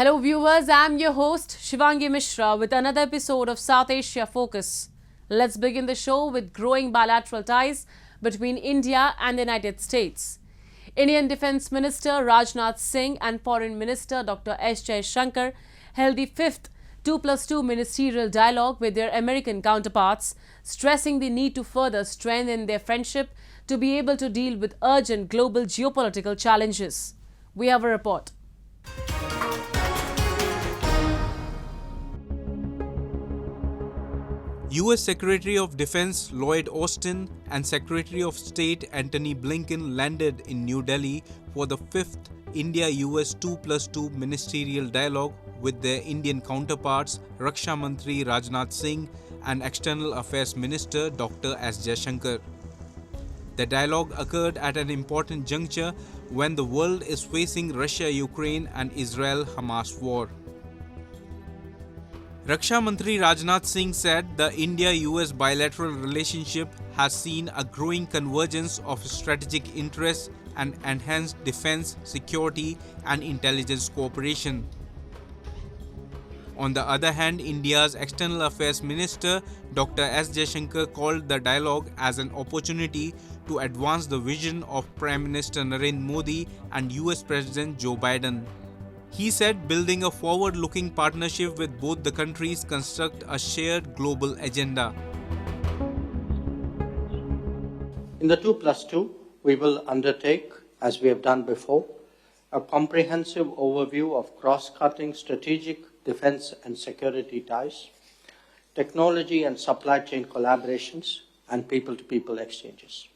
Hello viewers, I'm your host Shivangi Mishra with another episode of South Asia Focus. Let's begin the show with growing bilateral ties between India and the United States. Indian Defence Minister Rajnath Singh and Foreign Minister Dr. S. Jaishankar held the fifth 2+2 ministerial dialogue with their American counterparts, stressing the need to further strengthen their friendship to be able to deal with urgent global geopolitical challenges. We have a report. U.S. Secretary of Defense Lloyd Austin and Secretary of State Antony Blinken landed in New Delhi for the fifth India-US 2+2 ministerial dialogue with their Indian counterparts Raksha Mantri Rajnath Singh and External Affairs Minister Dr. S. Jaishankar. The dialogue occurred at an important juncture when the world is facing Russia-Ukraine and Israel-Hamas war. Raksha Mantri Rajnath Singh said the India-US bilateral relationship has seen a growing convergence of strategic interests and enhanced defense, security and intelligence cooperation. On the other hand, India's External Affairs Minister Dr. S. Jaishankar called the dialogue as an opportunity to advance the vision of Prime Minister Narendra Modi and US President Joe Biden. He said building a forward-looking partnership with both the countries construct a shared global agenda. In the 2+2, we will undertake, as we have done before, a comprehensive overview of cross-cutting strategic defense and security ties, technology and supply chain collaborations, and people-to-people exchanges.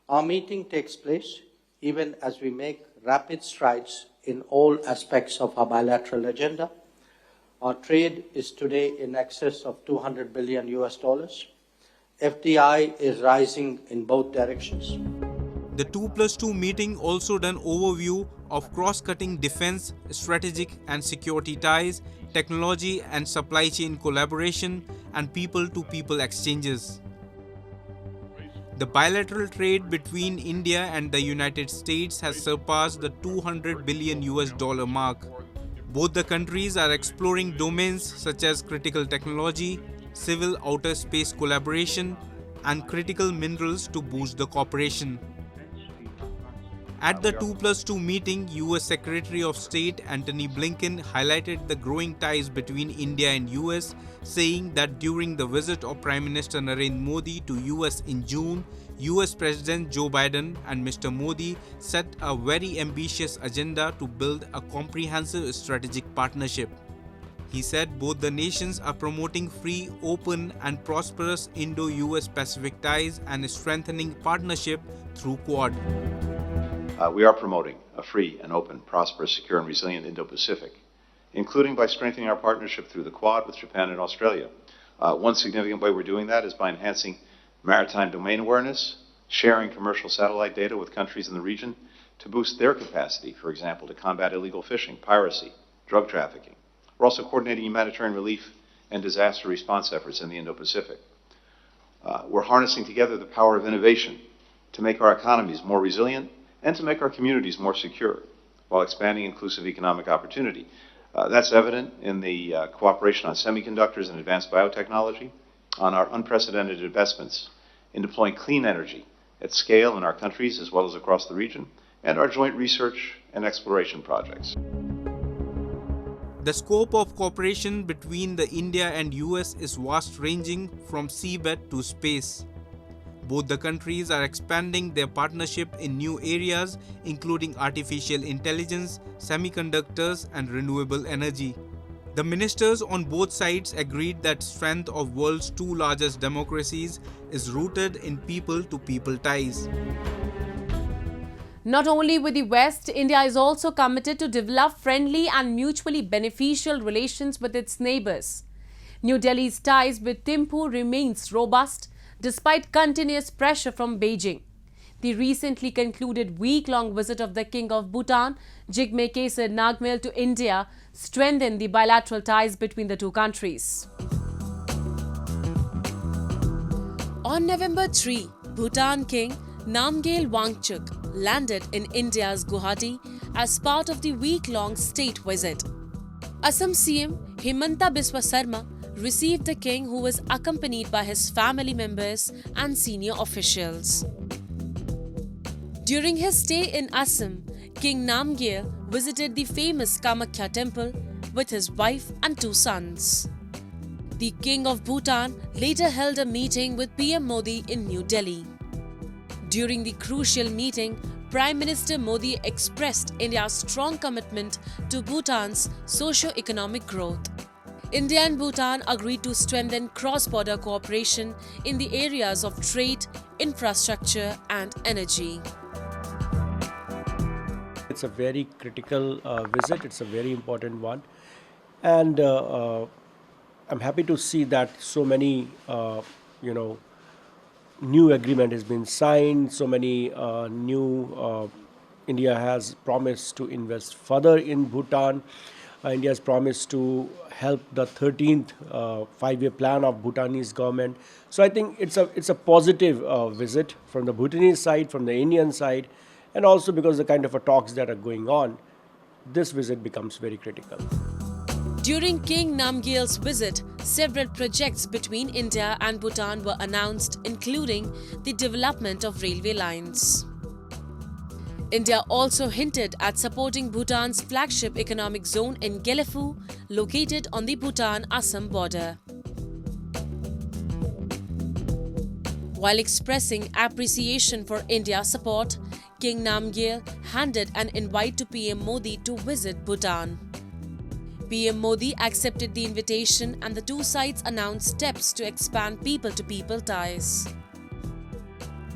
Our meeting takes place even as we make rapid strides in all aspects of our bilateral agenda. Our trade is today in excess of $200 billion. FDI is rising in both directions. The 2+2 meeting also done overview of cross-cutting defense, strategic and security ties, technology and supply chain collaboration, and people-to-people exchanges. The bilateral trade between India and the United States has surpassed the $200 billion mark. Both the countries are exploring domains such as critical technology, civil outer space collaboration, and critical minerals to boost the cooperation. At the 2+2 meeting, US Secretary of State Antony Blinken highlighted the growing ties between India and US, saying that during the visit of Prime Minister Narendra Modi to US in June, US President Joe Biden and Mr. Modi set a very ambitious agenda to build a comprehensive strategic partnership. He said both the nations are promoting free, open and prosperous Indo-US Pacific ties and strengthening partnership through Quad. We are promoting a free and open, prosperous, secure and resilient Indo-Pacific, including by strengthening our partnership through the Quad with Japan and Australia. One significant way we're doing that is by enhancing maritime domain awareness, sharing commercial satellite data with countries in the region to boost their capacity, for example, to combat illegal fishing, piracy, drug trafficking. We're also coordinating humanitarian relief and disaster response efforts in the Indo-Pacific. We're harnessing together the power of innovation to make our economies more resilient and to make our communities more secure while expanding inclusive economic opportunity. That's evident in the cooperation on semiconductors and advanced biotechnology, on our unprecedented investments in deploying clean energy at scale in our countries as well as across the region, and our joint research and exploration projects. The scope of cooperation between the India and US is vast, ranging from seabed to space. Both the countries are expanding their partnership in new areas, including artificial intelligence, semiconductors, and renewable energy. The ministers on both sides agreed that strength of world's two largest democracies is rooted in people-to-people ties. Not only with the West, India is also committed to develop friendly and mutually beneficial relations with its neighbors. New Delhi's ties with Thimphu remains robust despite continuous pressure from Beijing. The recently concluded week-long visit of the King of Bhutan, Jigme Khesar Nagyal, to India strengthened the bilateral ties between the two countries. On November 3, Bhutan King Namgyel Wangchuk landed in India's Guwahati as part of the week-long state visit. Assam CM Himanta Biswa Sarma received the king, who was accompanied by his family members and senior officials. During his stay in Assam, King Namgyel visited the famous Kamakhya temple with his wife and 2 sons. The King of Bhutan later held a meeting with PM Modi in New Delhi. During the crucial meeting, Prime Minister Modi expressed India's strong commitment to Bhutan's socio-economic growth. India and Bhutan agreed to strengthen cross-border cooperation in the areas of trade, infrastructure and energy. It's a very critical visit. It's a very important one. And I'm happy to see that so many, new agreement has been signed. So many India has promised to invest further in Bhutan. India has promised to help the 13th 5-year plan of Bhutanese government. So I think it's a positive visit from the Bhutanese side, from the Indian side, and also because the kind of talks that are going on, this visit becomes very critical. During King Namgyel's visit, several projects between India and Bhutan were announced, including the development of railway lines. India also hinted at supporting Bhutan's flagship economic zone in Gyelephu, located on the Bhutan-Assam border. While expressing appreciation for India's support, King Namgyel handed an invite to PM Modi to visit Bhutan. PM Modi accepted the invitation and the 2 sides announced steps to expand people-to-people ties.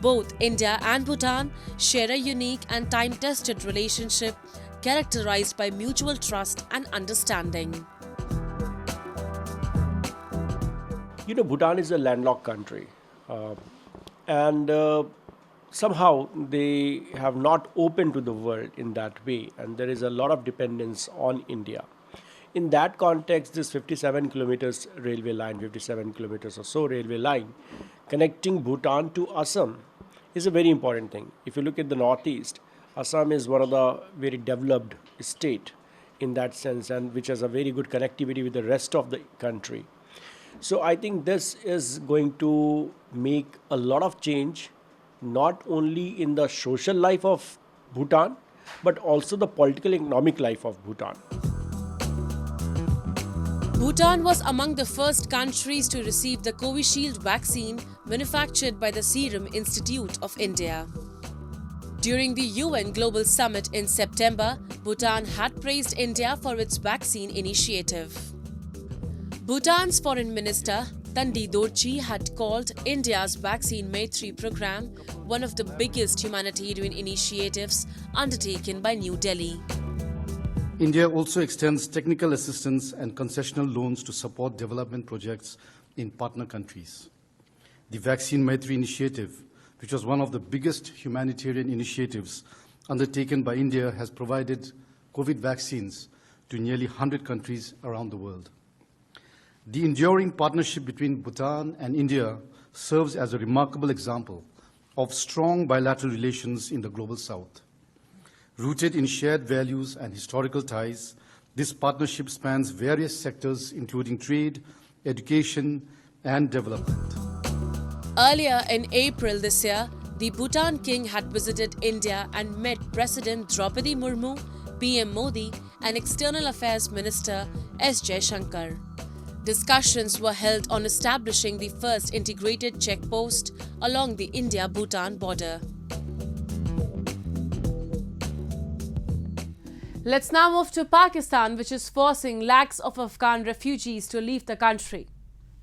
Both India and Bhutan share a unique and time-tested relationship characterized by mutual trust and understanding. Bhutan is a landlocked country, and somehow they have not opened to the world in that way, and there is a lot of dependence on India. In that context, this 57 kilometers railway line, 57 kilometers or so railway line, connecting Bhutan to Assam is a very important thing. If you look at the northeast, Assam is one of the very developed state in that sense, and which has a very good connectivity with the rest of the country. So I think this is going to make a lot of change, not only in the social life of Bhutan, but also the political economic life of Bhutan. Bhutan was among the first countries to receive the Covishield vaccine manufactured by the Serum Institute of India. During the UN Global Summit in September, Bhutan had praised India for its vaccine initiative. Bhutan's Foreign Minister Tandi Dorji had called India's Vaccine Maitri program one of the biggest humanitarian initiatives undertaken by New Delhi. India also extends technical assistance and concessional loans to support development projects in partner countries. The Vaccine Maitri initiative, which was one of the biggest humanitarian initiatives undertaken by India, has provided COVID vaccines to nearly 100 countries around the world. The enduring partnership between Bhutan and India serves as a remarkable example of strong bilateral relations in the Global South. Rooted in shared values and historical ties, this partnership spans various sectors including trade, education, and development. Earlier in April this year, the Bhutan king had visited India and met President Draupadi Murmu, PM Modi, and External Affairs Minister S. Jaishankar. Discussions were held on establishing the first integrated checkpost along the India-Bhutan border. Let's now move to Pakistan, which is forcing lakhs of Afghan refugees to leave the country.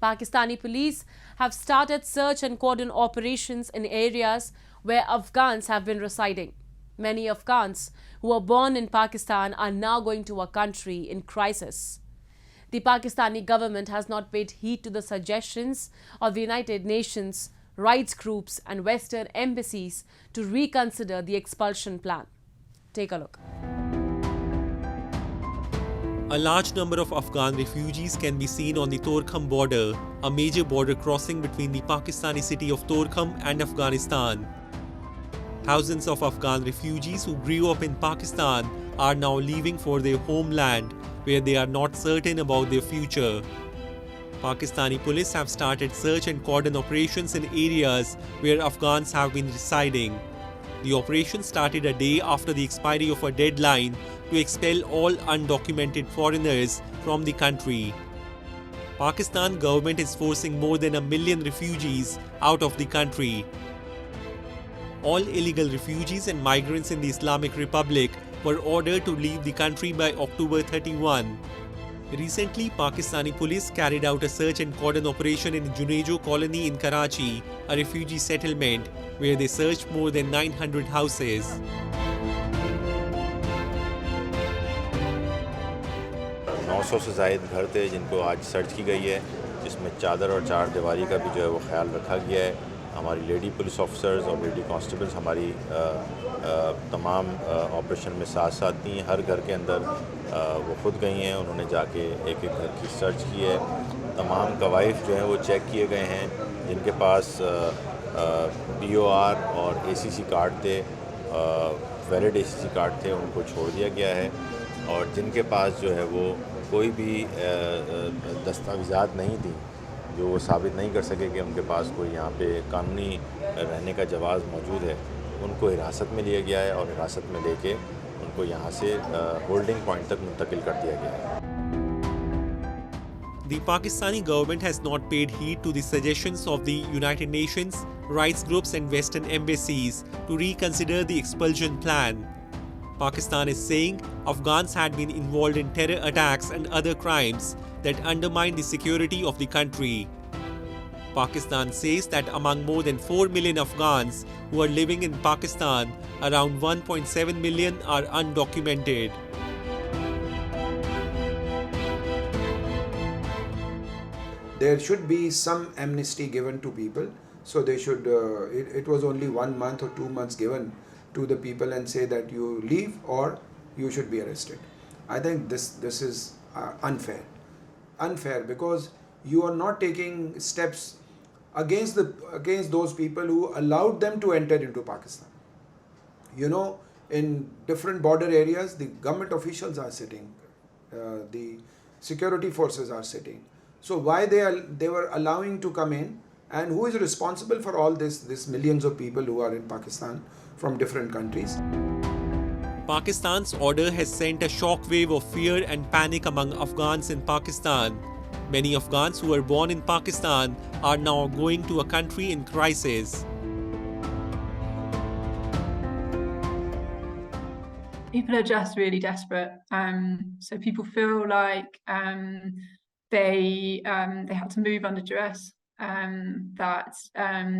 Pakistani police have started search and cordon operations in areas where Afghans have been residing. Many Afghans who were born in Pakistan are now going to a country in crisis. The Pakistani government has not paid heed to the suggestions of the United Nations, rights groups and Western embassies to reconsider the expulsion plan. Take a look. A large number of Afghan refugees can be seen on the Torkham border, a major border crossing between the Pakistani city of Torkham and Afghanistan. Thousands of Afghan refugees who grew up in Pakistan are now leaving for their homeland, where they are not certain about their future. Pakistani police have started search and cordon operations in areas where Afghans have been residing. The operation started a day after the expiry of a deadline to expel all undocumented foreigners from the country. Pakistan government is forcing more than 1 million refugees out of the country. All illegal refugees and migrants in the Islamic Republic were ordered to leave the country by October 31. Recently, Pakistani police carried out a search and cordon operation in Junejo colony in Karachi, a refugee settlement, where they searched more than 900 houses. से ज़ायद घर थे जिनको आज search की गई है, जिसमें चादर और चार दीवारी का भी जो है वो ख्याल रखा गया है. हमारी लेडी पुलिस ऑफिसर्स और लेडी कांस्टेबल्स हमारी तमाम ऑपरेशन में साथ साथ थी. हर घर के अंदर वो खुद गई हैं, उन्होंने जाके एक एक घर की सर्च की है. तमाम कवाइफ जो हैं वो चेक किए गए हैं. जिनके पास BOR और ACC कार्ड थे, वैलिड ACC कार्ड थे, उनको छोड़ दिया गया है. और जिनके पास जो है वो कोई भी दस्तावेज़ात नहीं थी, जो वो साबित नहीं कर सके कि उनके पास कोई यहाँ पे कानूनी रहने का जवाज़ मौजूद है, उनको हिरासत में लिया गया है और हिरासत में लेके उनको यहाँ से होल्डिंग पॉइंट तक मुंतकिल कर दिया गया है. The Pakistani government has not paid heed to the suggestions of the United Nations, rights groups and Western embassies to reconsider the expulsion plan. Pakistan is saying Afghans had been involved in terror attacks and other crimes that undermine the security of the country. Pakistan says that among more than 4 million Afghans who are living in Pakistan, around 1.7 million are undocumented. There should be some amnesty given to people. So they should, it was only 1 month or 2 months given to the people and say that you leave or you should be arrested. I think this is unfair. Unfair because you are not taking steps against those people who allowed them to enter into Pakistan. You know, in different border areas, the government officials are sitting, the security forces are sitting. So why they were allowing to come in, and who is responsible for all this millions of people who are in Pakistan from different countries? Pakistan's order has sent a shockwave of fear and panic among Afghans in Pakistan. Many Afghans who were born in Pakistan are now going to a country in crisis. People are just really desperate. So people feel like they had to move under duress, that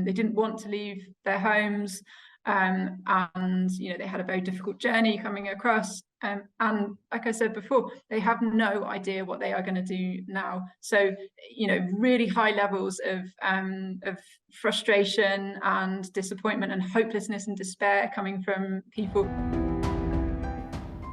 they didn't want to leave their homes, and you know, they had a very difficult journey coming across, and like I said before, they have no idea what they are going to do now. So you know, really high levels of frustration and disappointment and hopelessness and despair coming from people.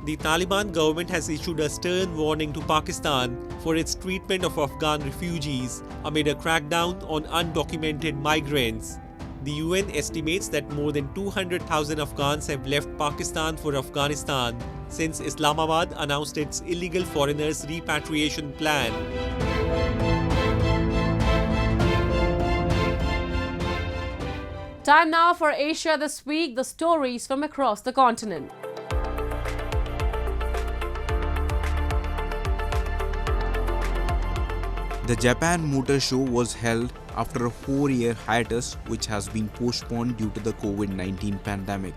The Taliban government has issued a stern warning to Pakistan for its treatment of Afghan refugees amid a crackdown on undocumented migrants. The UN estimates that more than 200,000 Afghans have left Pakistan for Afghanistan since Islamabad announced its illegal foreigners repatriation plan. Time now for Asia This Week, the stories from across the continent. The Japan Motor Show was held after a 4-year hiatus which has been postponed due to the COVID-19 pandemic.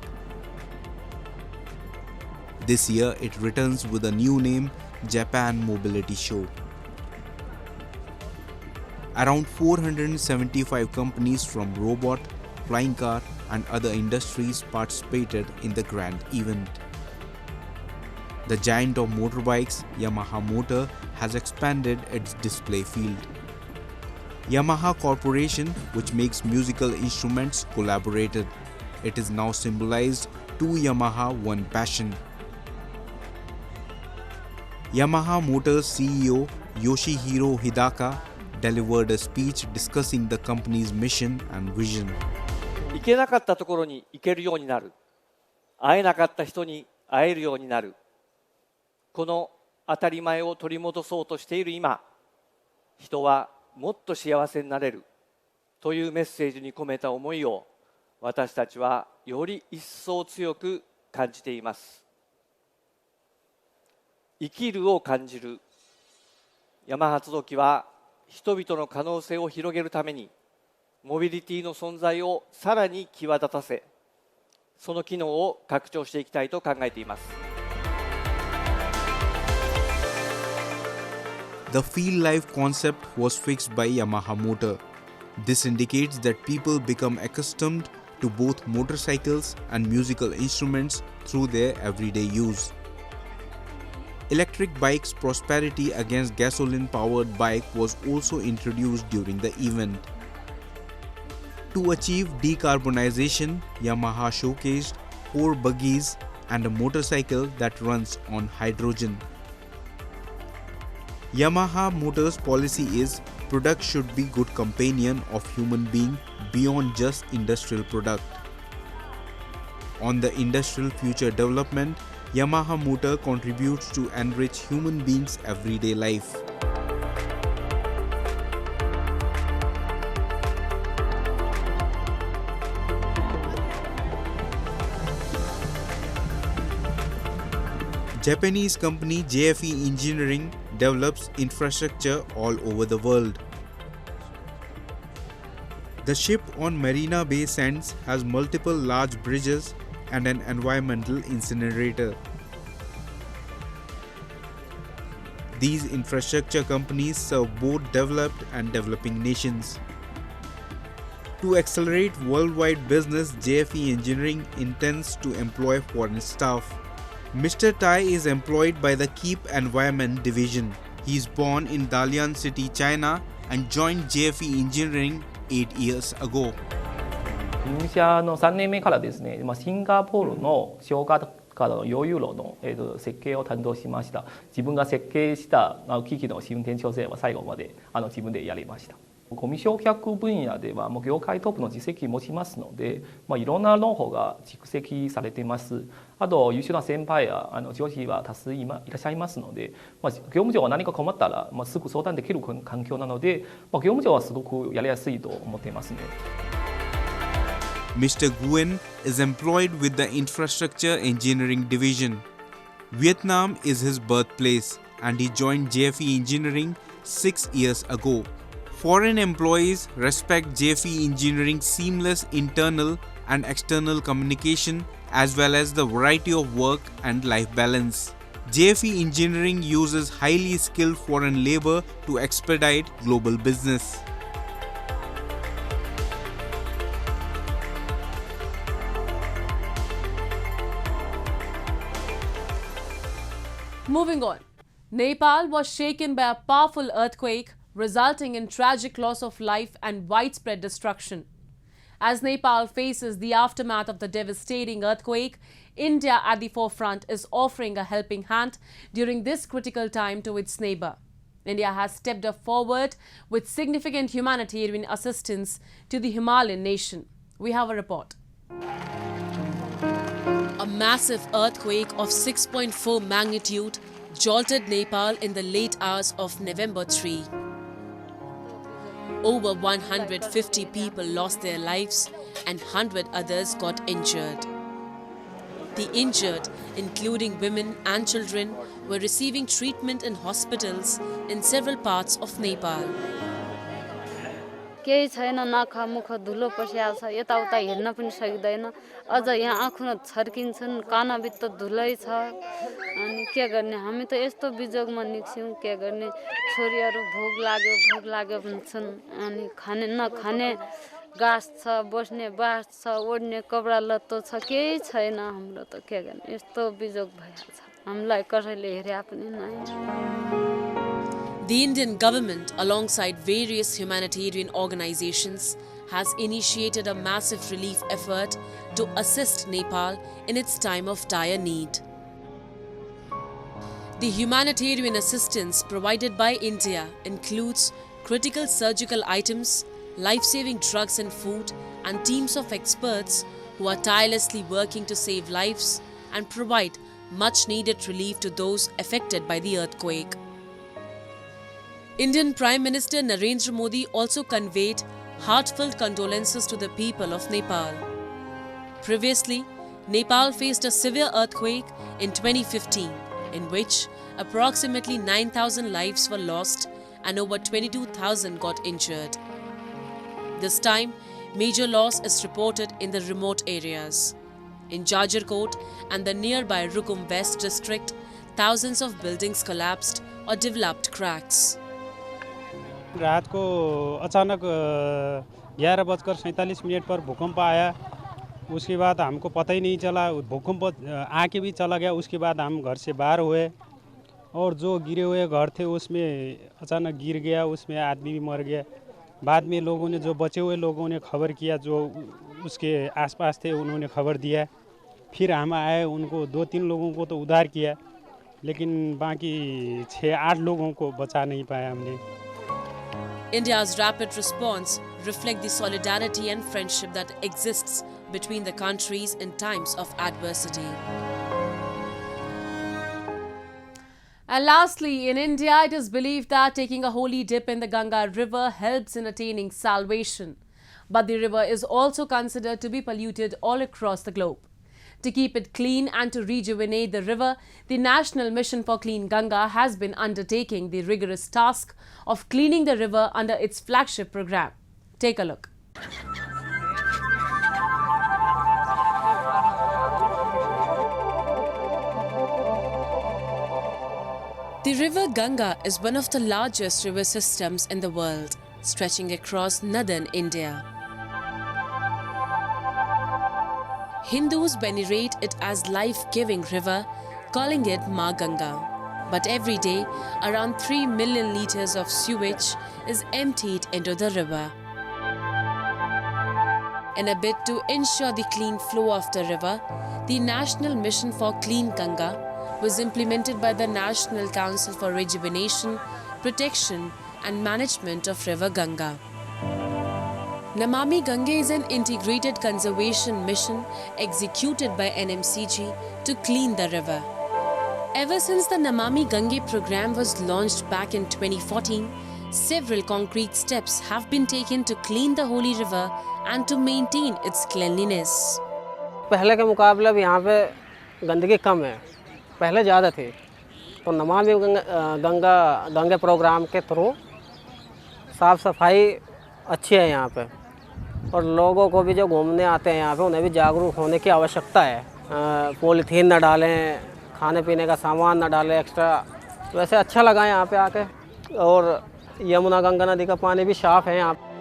This year it returns with a new name, Japan Mobility Show. Around 475 companies from robot, flying car and other industries participated in the grand event. The giant of motorbikes, Yamaha Motor, has expanded its display field. Yamaha Corporation, which makes musical instruments, collaborated. It is now symbolized two Yamaha, one passion. Yamaha Motor's CEO Yoshihiro Hidaka delivered a speech discussing the company's mission and vision. 行けなかったところに行けるようになる。会えなかった人に会えるようになる。この当たり前を取り戻そうとしている今、人はもっと幸せになれるというメッセージに込めた思いを私たちはより一層強く感じています。生きるを感じるヤマハツドキは人々の可能性を広げるためにモビリティの存在をさらに際立たせ、その機能を拡張していきたいと考えています。The field life concept was fixed by Yamaha Motor. This indicates that people become accustomed to both motorcycles and musical instruments through their everyday use. Electric bikes' prosperity against gasoline-powered bike was also introduced during the event. To achieve decarbonization, Yamaha showcased 4 buggies and a motorcycle that runs on hydrogen. Yamaha Motors' policy is product should be good companion of human being beyond just industrial product. On the industrial future development, Yamaha Motor contributes to enrich human beings' everyday life. Japanese company JFE Engineering develops infrastructure all over the world. The ship on Marina Bay Sands has multiple large bridges and an environmental incinerator. These infrastructure companies serve both developed and developing nations. To accelerate worldwide business, JFE Engineering intends to employ foreign staff. Mr. Tai is employed by the Keep Environment Division. He is born in Dalian City, China and joined JFE Engineering 8 years ago. 入社の3年目からですね、シンガポールの小型化の溶融炉の設計を担当しました。自分が設計した機器の試運転調整は最後まで自分でやりました。ゴミ焼却分野ではもう業界トップの実績を持ちますので、いろんなノウハウが蓄積されています。あと優秀な先輩や上司は多数いらっしゃいますので、業務上は何か困ったらすぐ相談できる環境なので、業務上はすごくやりやすいと思っていますね。Mr. Nguyen is employed with the Infrastructure Engineering Division. Vietnam is his birthplace and he joined JFE Engineering 6 years ago. Foreign employees respect JFE Engineering's seamless internal and external communication as well as the variety of work and life balance. JFE Engineering uses highly skilled foreign labor to expedite global business. Moving on, Nepal was shaken by a powerful earthquake, resulting in tragic loss of life and widespread destruction. As Nepal faces the aftermath of the devastating earthquake, India at the forefront is offering a helping hand during this critical time to its neighbour. India has stepped up forward with significant humanitarian assistance to the Himalayan nation. We have a report. A massive earthquake of 6.4 magnitude jolted Nepal in the late hours of November 3. Over 150 people lost their lives and 100 others got injured. The injured, including women and children, were receiving treatment in hospitals in several parts of Nepal. केही छैन नाक मुख धुलो पसिएको छ यताउता हेर्न पनि सकिदैन अझ यहाँ आँखा छर्किन्छन् कानभित्र धुलै छ अनि के गर्ने हामी त यस्तो बिजोगमा निक्स्यौं के गर्ने छोरीहरु भोग लाग्यो भन्छन् अनि खाने नखाने गास छ बस्ने बास छ ओड्ने कपडा लत्तो छ केही छैन हाम्रो त के गर्ने यस्तो बिजोग भएको छ हामीलाई कसैले हेर्या पनि नै The Indian government, alongside various humanitarian organizations, has initiated a massive relief effort to assist Nepal in its time of dire need. The humanitarian assistance provided by India includes critical surgical items, life-saving drugs and food, and teams of experts who are tirelessly working to save lives and provide much needed relief to those affected by the earthquake. Indian Prime Minister Narendra Modi also conveyed heartfelt condolences to the people of Nepal. Previously, Nepal faced a severe earthquake in 2015, in which approximately 9,000 lives were lost and over 22,000 got injured. This time, major loss is reported in the remote areas. In Jajarkot and the nearby Rukum West district, thousands of buildings collapsed or developed cracks. रात को अचानक 11:47 पर भूकंप आया। उसके बाद हमको पता ही नहीं चला, भूकंप आके भी चला गया। उसके बाद हम घर से बाहर हुए और जो गिरे हुए घर थे उसमें अचानक गिर गया, उसमें आदमी भी मर गया। बाद में लोगों ने, जो बचे हुए लोगों ने खबर किया, जो उसके आसपास थे उन्होंने खबर दिया। फिर हम आए, उनको 2-3 लोगों को तो उद्धार किया, लेकिन बाकी 6-8 लोगों को बचा नहीं पाया हमने। India's rapid response reflects the solidarity and friendship that exists between the countries in times of adversity. And lastly, in India, it is believed that taking a holy dip in the Ganga river helps in attaining salvation. But the river is also considered to be polluted all across the globe. To keep it clean and to rejuvenate the river, the National Mission for Clean Ganga has been undertaking the rigorous task of cleaning the river under its flagship program. Take a look. The river Ganga is one of the largest river systems in the world, stretching across northern India. Hindus venerate it as life-giving river, calling it Ma Ganga. But every day, around 3 million litres of sewage is emptied into the river. In a bid to ensure the clean flow of the river, the National Mission for Clean Ganga was implemented by the National Council for Rejuvenation, Protection and Management of River Ganga. Namami Gange is an integrated conservation mission executed by NMCG to clean the river. Ever since the Namami Gange program was launched back in 2014, several concrete steps have been taken to clean the holy river and to maintain its cleanliness. पहले के मुकाबले अब यहाँ पे गंदगी कम है, पहले ज़्यादा थी। तो नमामि गंगे प्रोग्राम के थ्रू साफ़ सफाई अच्छी है यहाँ पे, और लोगों को भी जो घूमने आते हैं यहाँ पे उन्हें भी जागरूक होने की आवश्यकता है। पॉलीथीन न डालें, खाने पीने का सामान न डालें एक्स्ट्रा। वैसे अच्छा लगा यहाँ पे आके, और यमुना गंगा नदी का पानी भी साफ है यहाँ पे।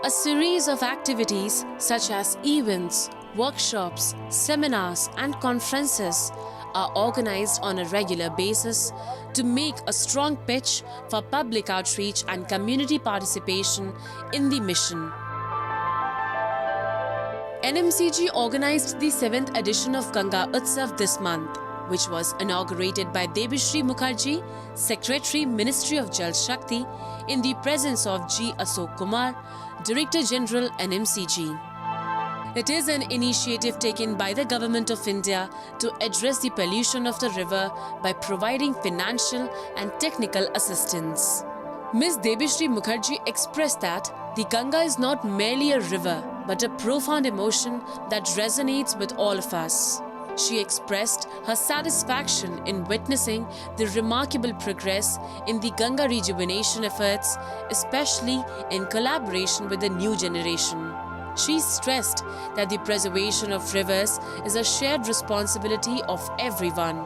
A series of activities such as events, workshops, seminars and conferences are organized on a regular basis to make a strong pitch for public outreach and community participation in the mission. NMCG organized the 7th edition of Ganga Utsav this month, which was inaugurated by Debashri Mukherjee, Secretary, Ministry of Jal Shakti, in the presence of G. Ashok Kumar, Director General NMCG. It is an initiative taken by the Government of India to address the pollution of the river by providing financial and technical assistance. Ms. Debashri Mukherjee expressed that the Ganga is not merely a river, but a profound emotion that resonates with all of us. She expressed her satisfaction in witnessing the remarkable progress in the Ganga rejuvenation efforts, especially in collaboration with the new generation. She stressed that the preservation of rivers is a shared responsibility of everyone.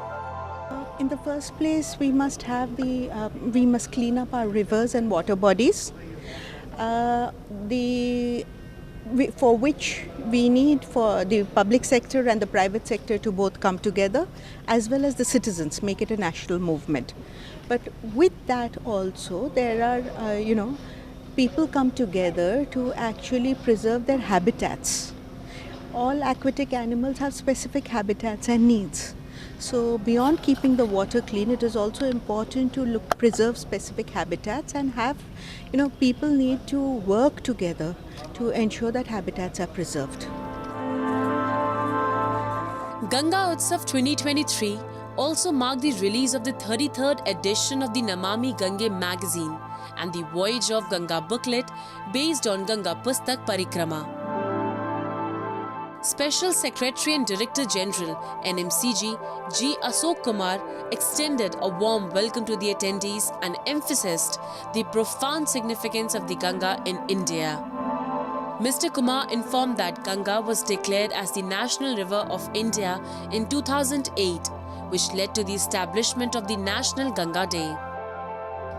In the first place, we must clean up our rivers and water bodies, for which we need for the public sector and the private sector to both come together, as well as the citizens, make it a national movement. But with that also, there are, people come together to actually preserve their habitats. All aquatic animals have specific habitats and needs. So beyond keeping the water clean, it is also important to preserve specific habitats and have, people need to work together to ensure that habitats are preserved. Ganga Utsav 2023 also marked the release of the 33rd edition of the Namami Gange magazine and the Voyage of Ganga booklet based on Ganga Pustak Parikrama. Special Secretary and Director General NMCG G. Ashok Kumar extended a warm welcome to the attendees and emphasized the profound significance of the Ganga in India. Mr. Kumar informed that Ganga was declared as the National River of India in 2008, which led to the establishment of the National Ganga Day.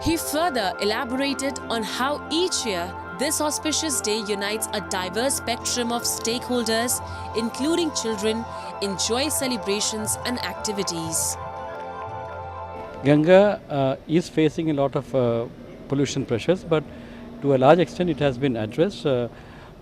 He further elaborated on how each year this auspicious day unites a diverse spectrum of stakeholders, including children, in joyous celebrations and activities. Ganga is facing a lot of pollution pressures, but to a large extent it has been addressed.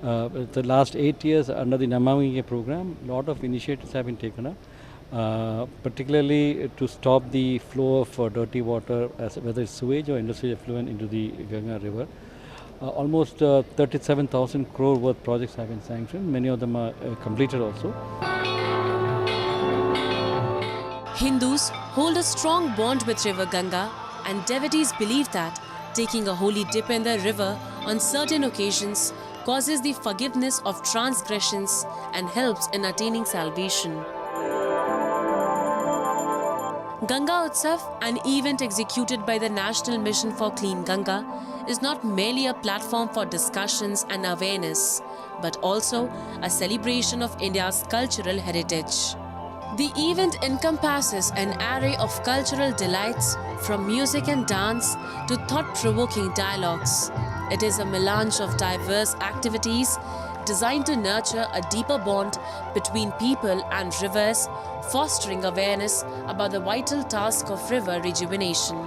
The last 8 years under the Namami Gange program, a lot of initiatives have been taken up, particularly to stop the flow of dirty water, whether it's sewage or industrial effluent, into the Ganga river. Almost 37,000 crore worth projects have been sanctioned. Many of them are completed also. Hindus hold a strong bond with River Ganga, and devotees believe that taking a holy dip in the river on certain occasions causes the forgiveness of transgressions and helps in attaining salvation. Ganga Utsav, an event executed by the National Mission for Clean Ganga, is not merely a platform for discussions and awareness, but also a celebration of India's cultural heritage. The event encompasses an array of cultural delights, from music and dance to thought-provoking dialogues. It is a melange of diverse activities designed to nurture a deeper bond between people and rivers, fostering awareness about the vital task of river rejuvenation.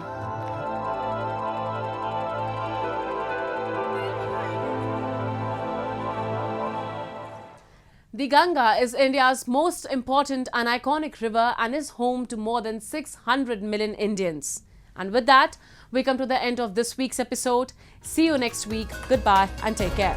The Ganga is India's most important and iconic river and is home to more than 600 million Indians. And with that, we come to the end of this week's episode. See you next week. Goodbye and take care.